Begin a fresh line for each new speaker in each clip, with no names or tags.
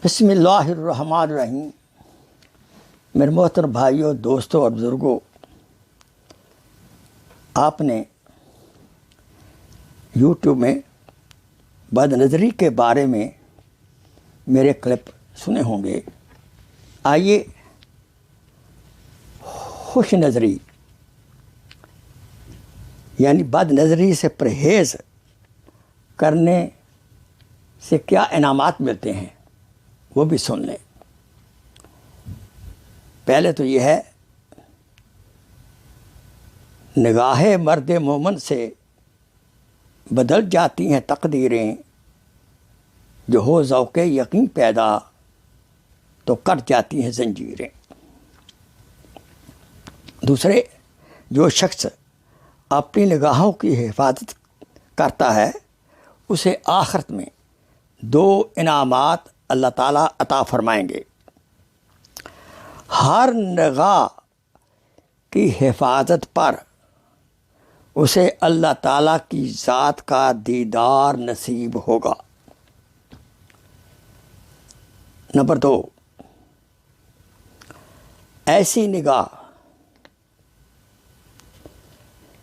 بسم اللہ الرحمن الرحیم۔ میرے محترم بھائیوں، دوستوں اور بزرگوں، آپ نے یوٹیوب میں بد نظری کے بارے میں میرے کلپ سنے ہوں گے۔ آئیے خوش نظری یعنی بد نظری سے پرہیز کرنے سے کیا انعامات ملتے ہیں وہ بھی سن لیں۔ پہلے تو یہ ہے، نگاہ مرد مومن سے بدل جاتی ہیں تقدیریں، جو ہو ذوق یقین پیدا تو کٹ جاتی ہیں زنجیریں۔ دوسرے، جو شخص اپنی نگاہوں کی حفاظت کرتا ہے اسے آخرت میں دو انعامات اللہ تعالیٰ عطا فرمائیں گے۔ ہر نگاہ کی حفاظت پر اسے اللہ تعالیٰ کی ذات کا دیدار نصیب ہوگا۔ نمبر 2، ایسی نگاہ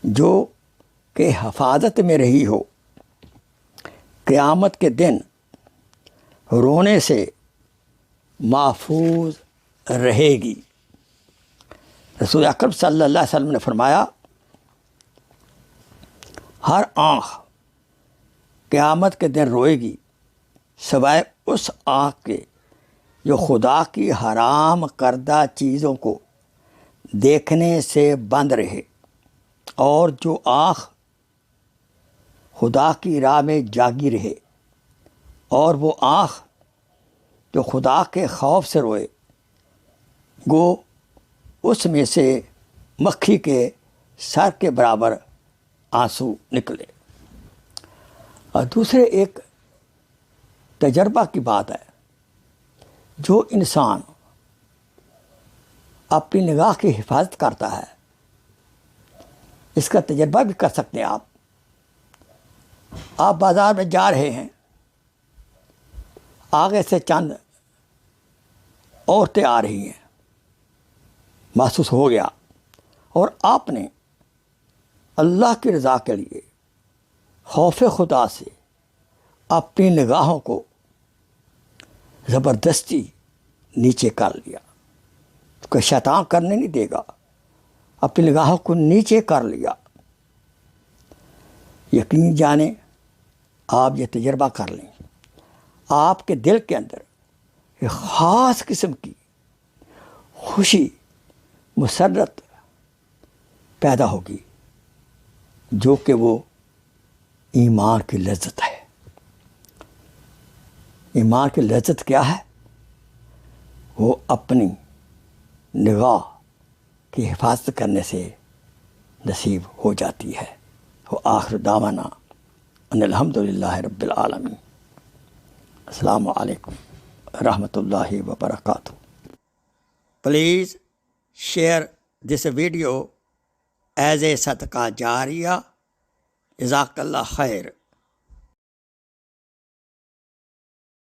جو کہ حفاظت میں رہی ہو، قیامت کے دن رونے سے محفوظ رہے گی۔ رسول اکرم صلی اللہ علیہ وسلم نے فرمایا، ہر آنکھ قیامت کے دن روئے گی سوائے اس آنکھ کے جو خدا کی حرام کردہ چیزوں کو دیکھنے سے بند رہے، اور جو آنکھ خدا کی راہ میں جاگی رہے، اور وہ آنکھ جو خدا کے خوف سے روئے، گو اس میں سے مکھی کے سر کے برابر آنسو نکلے۔ اور دوسرے ایک تجربہ کی بات ہے، جو انسان اپنی نگاہ کی حفاظت کرتا ہے، اس کا تجربہ بھی کر سکتے ہیں آپ بازار میں جا رہے ہیں، آگے سے چند عورتیں آ رہی ہیں، محسوس ہو گیا، اور آپ نے اللہ کی رضا کے لیے خوف خدا سے اپنی نگاہوں کو زبردستی نیچے کر لیا، کہ شیطان کرنے نہیں دے گا، اپنی نگاہوں کو نیچے کر لیا۔ یقین جانیں، آپ یہ تجربہ کر لیں، آپ کے دل کے اندر ایک خاص قسم کی خوشی، مسرت پیدا ہوگی، جو کہ وہ ایمان کی لذت ہے۔ ایمان کی لذت کیا ہے؟ وہ اپنی نگاہ کی حفاظت کرنے سے نصیب ہو جاتی ہے۔ وآخر دعوانا ان الحمدللہ رب العالمین۔ السلام علیکم رحمۃ اللہ وبرکاتہ۔ Please share this video as a صدقہ جاریہ۔ جزاک اللہ خیر۔